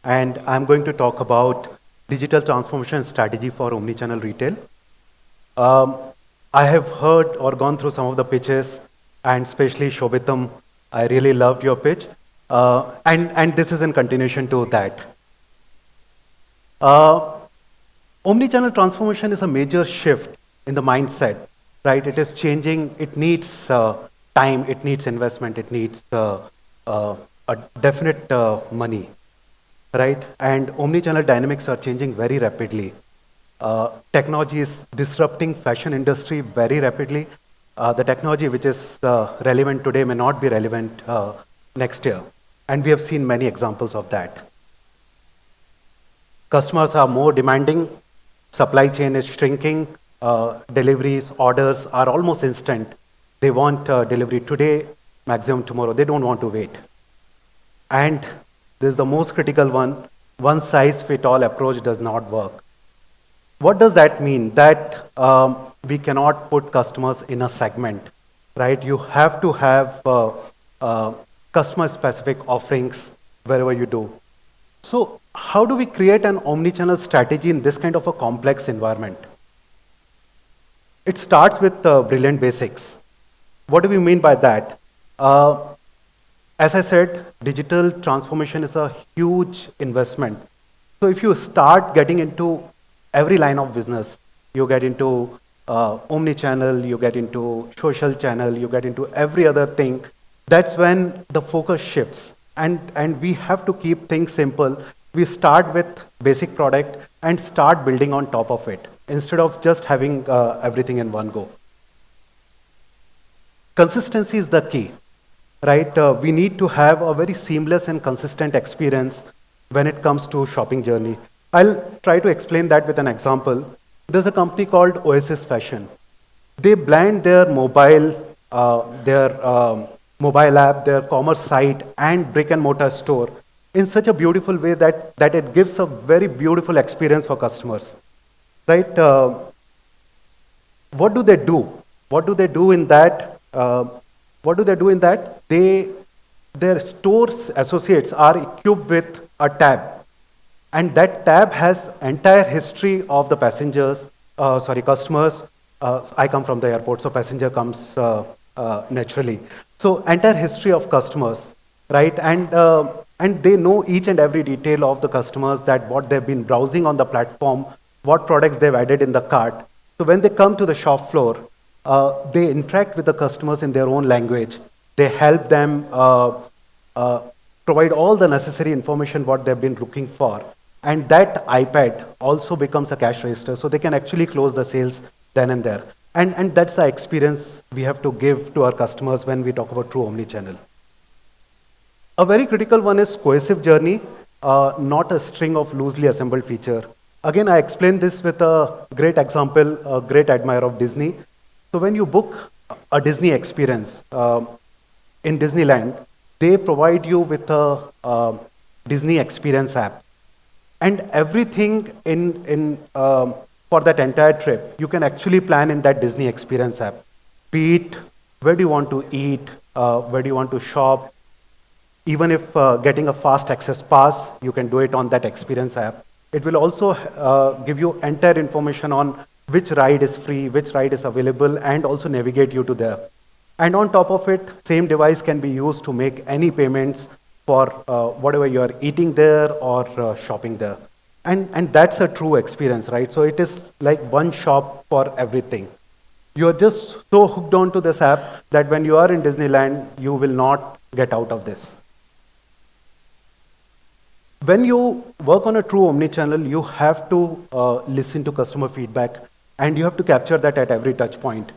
and I'm going to talk about digital transformation strategy for omnichannel retail. Um, I have heard or gone through some of the pitches, and especially Shobitam, I really loved your pitch, and this is in continuation to that. Uh, Omnichannel transformation is a major shift in the mindset, right? It is changing. It needs time. It needs investment. It needs a definite money, right? And omnichannel dynamics are changing very rapidly. Technology is disrupting fashion industry very rapidly. The technology which is relevant today may not be relevant next year, and we have seen many examples of that. Customers are more demanding, supply chain is shrinking, deliveries, orders are almost instant. They want delivery today, maximum tomorrow. They don't want to wait. And this is the most critical one size fit all approach does not work. What does that mean? That we cannot put customers in a segment, right? You have to have customer specific offerings wherever you do. So how do we create an omnichannel strategy in this kind of a complex environment? It starts with brilliant basics. What do we mean by that? As I said, digital transformation is a huge investment. So if you start getting into every line of business, you get into omnichannel, you get into social channel, you get into every other thing, that's when the focus shifts. And we have to keep things simple. We start with basic product and start building on top of it instead of just having everything in one go. Consistency is the key, right? We need to have a very seamless and consistent experience when it comes to shopping journey. I'll try to explain that with an example. There's a company called Oasis Fashion. They blend their mobile app, their commerce site, and brick and mortar store in such a beautiful way that it gives a very beautiful experience for customers, right? What do they do? What do they do in that? Their stores associates are equipped with a tab, and that tab has entire history of the customers. I come from the airport, so passenger comes naturally. So entire history of customers, right? And they know each and every detail of the customers, that what they've been browsing on the platform, what products they've added in the cart. So when they come to the shop floor, they interact with the customers in their own language. They help them provide all the necessary information what they've been looking for. And that iPad also becomes a cash register, so they can actually close the sales then and there. And that's the experience we have to give to our customers when we talk about true omnichannel. A very critical one is cohesive journey, not a string of loosely assembled feature. Again, I explained this with a great example, a great admirer of Disney. So when you book a Disney experience in Disneyland, they provide you with a Disney experience app. And everything for that entire trip, you can actually plan in that Disney experience app. Be it where do you want to eat, where do you want to shop. Even if getting a fast access pass, you can do it on that experience app. It will also give you entire information on which ride is free, which ride is available, and also navigate you to there. And on top of it, same device can be used to make any payments for whatever you are eating there or shopping there. And that's a true experience, right? So it is like one shop for everything. You're just so hooked onto this app that when you are in Disneyland, you will not get out of this. When you work on a true omnichannel, you have to listen to customer feedback, and you have to capture that at every touch point.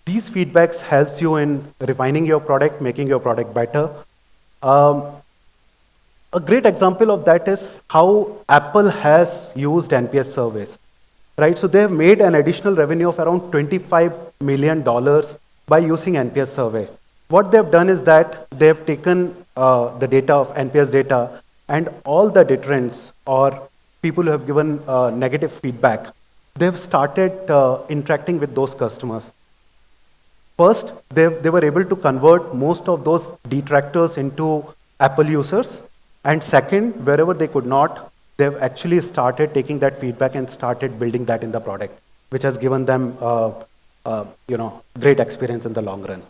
These feedbacks helps you in refining your product, making your product better. A great example of that is how Apple has used NPS surveys, right? So they've made an additional revenue of around $25 million by using NPS survey. What they've done is that they've taken the data of NPS data and all the deterrents or people who have given negative feedback, they've started interacting with those customers. First, they were able to convert most of those detractors into Apple users, And second, wherever they could not, they've actually started taking that feedback and started building that in the product, which has given them great experience in the long run.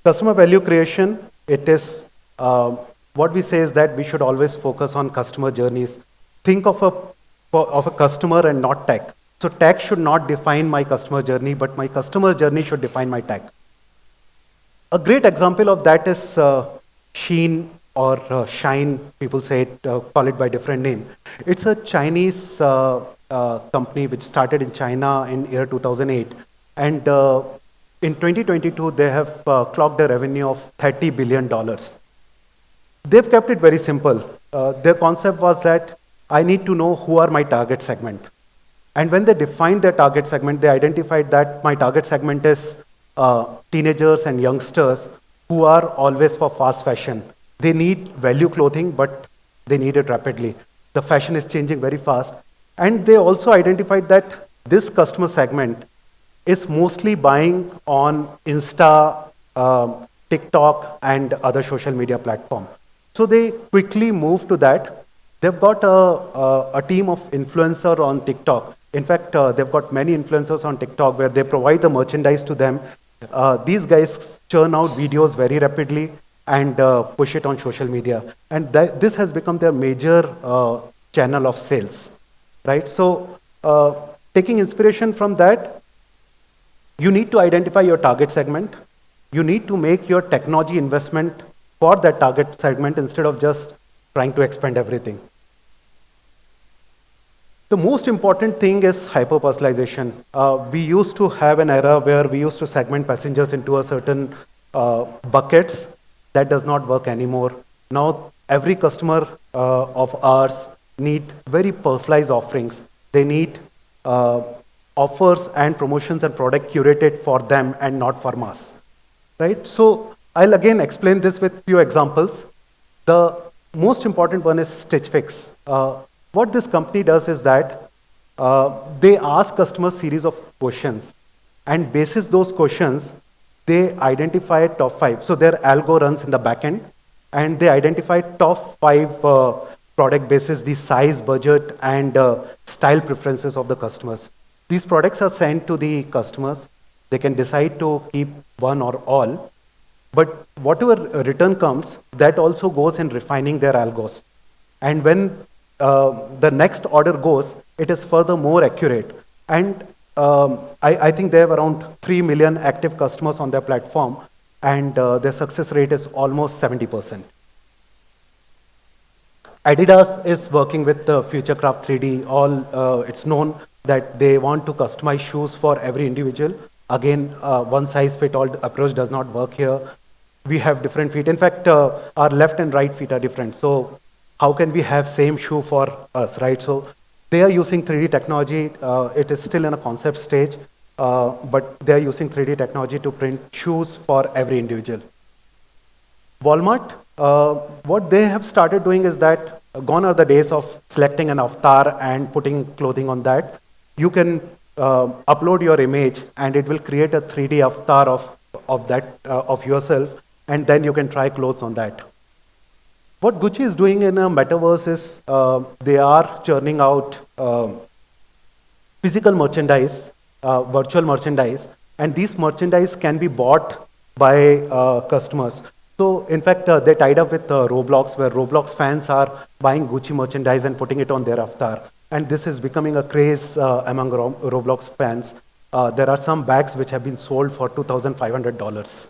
Customer value creation, it is what we say is that we should always focus on customer journeys. Think of a customer and not tech. So tech should not define my customer journey, but my customer journey should define my tech. A great example of that is Sheen or Shine, people say it, call it by different name. It's a Chinese company which started in China in year 2008. And in 2022, they have clocked a revenue of $30 billion. They've kept it very simple. Their concept was that I need to know who are my target segment. And when they defined their target segment, they identified that my target segment is teenagers and youngsters who are always for fast fashion. They need value clothing, but they need it rapidly. The fashion is changing very fast. And they also identified that this customer segment is mostly buying on Insta, TikTok, and other social media platforms. So they quickly moved to that. They've got a team of influencers on TikTok. In fact, they've got many influencers on TikTok where they provide the merchandise to them. These guys churn out videos very rapidly and push it on social media. And this has become their major channel of sales, right? So taking inspiration from that, you need to identify your target segment. You need to make your technology investment for that target segment instead of just trying to expand everything. The most important thing is hyper-personalization. We used to have an era where we used to segment passengers into a certain buckets. That does not work anymore. Now, every customer of ours need very personalized offerings. They need offers and promotions and product curated for them and not for mass, right? So I'll again explain this with few examples. The most important one is Stitch Fix. What this company does is that they ask customers series of questions, and basis those questions, they identify top 5. So their algo runs in the backend, and they identify top 5 product basis, the size, budget, and style preferences of the customers. These products are sent to the customers. They can decide to keep one or all, but whatever return comes, that also goes in refining their algos. And when the next order goes, it is further more accurate. And I think they have around 3 million active customers on their platform, and their success rate is almost 70%. Adidas is working with Futurecraft 3D. It's known that they want to customize shoes for every individual. Again, one-size-fit-all approach does not work here. We have different feet. In fact, our left and right feet are different. So how can we have same shoe for us, right? So they are using 3D technology. It is still in a concept stage, but they are using 3D technology to print shoes for every individual. Walmart, what they have started doing is that gone are the days of selecting an avatar and putting clothing on that. You can upload your image, and it will create a 3D avatar of yourself, and then you can try clothes on that. What Gucci is doing in a metaverse is they are churning out physical merchandise, virtual merchandise, and these merchandise can be bought by customers. So, in fact, they tied up with Roblox, where Roblox fans are buying Gucci merchandise and putting it on their avatar. And this is becoming a craze among Roblox fans. There are some bags which have been sold for $2,500.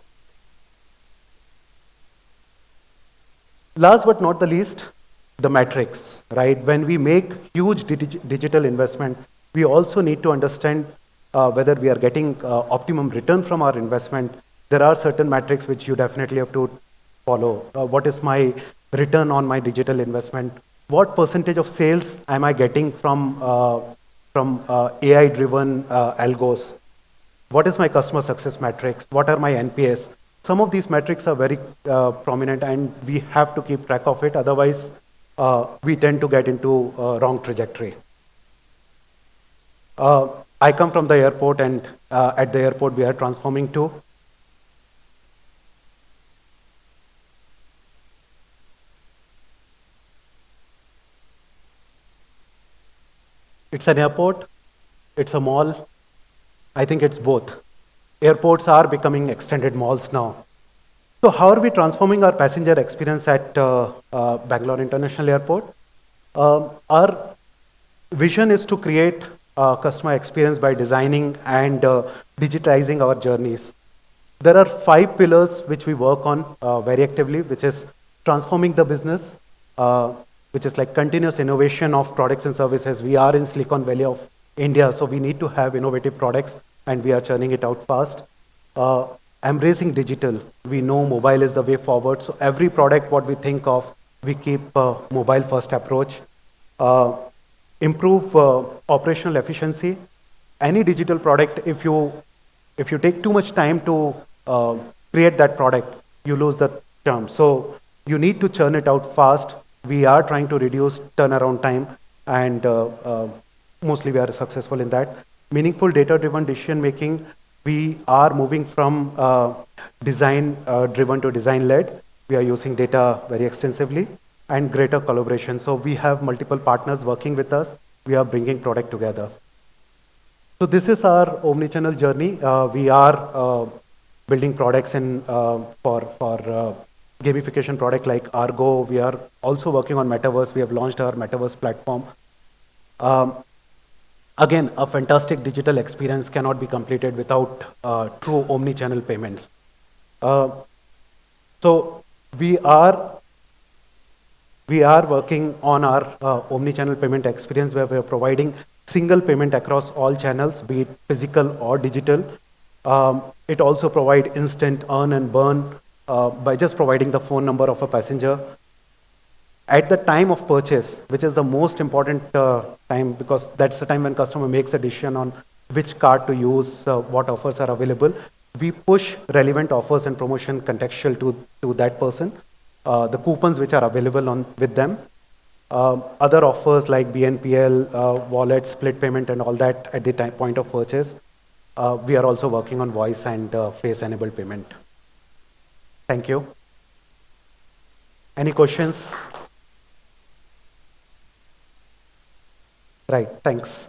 Last but not the least, the metrics, right? When we make huge digital investment, we also need to understand whether we are getting optimum return from our investment. There are certain metrics which you definitely have to follow. What is my return on my digital investment? What percentage of sales am I getting from AI-driven algos? What is my customer success metrics? What are my NPS? Some of these metrics are very prominent, and we have to keep track of it. Otherwise, we tend to get into wrong trajectory. I come from the airport, and at the airport, we are transforming to It's an airport, it's a mall. I think it's both. Airports are becoming extended malls now. So how are we transforming our passenger experience at Bangalore International Airport? Our vision is to create a customer experience by designing and digitizing our journeys. There are 5 pillars which we work on very actively, which is transforming the business, uh, which is like continuous innovation of products and services. We are in Silicon Valley of India, so we need to have innovative products, and we are churning it out fast. Uh, Embracing digital. We know mobile is the way forward, so every product what we think of, we keep mobile first approach. Uh, Improve operational efficiency. Any digital product, if you take too much time to create that product, you lose the term. So you need to churn it out fast. We are trying to reduce turnaround time, and mostly we are successful in that. Meaningful data-driven decision making. We are moving from design driven to design led. We are using data very extensively and greater collaboration. So we have multiple partners working with us. We are bringing product together. So this is our omnichannel journey. We are building products in for gamification product like Argo. We are also working on metaverse. We have launched our metaverse platform. Um, Again, a fantastic digital experience cannot be completed without true omni-channel payments. Uh, so we are we are working on our omni-channel payment experience where we are providing single payment across all channels, be it physical or digital. It also provides instant earn and burn by just providing the phone number of a passenger at the time of purchase, which is the most important time because that's the time when customer makes a decision on which card to use, what offers are available. We push relevant offers and promotion contextual to that person, the coupons which are available on with them. Other offers like BNPL, wallet, split payment, and all that at the time, point of purchase. We are also working on voice and face-enabled payment. Thank you. Any questions? Right, thanks.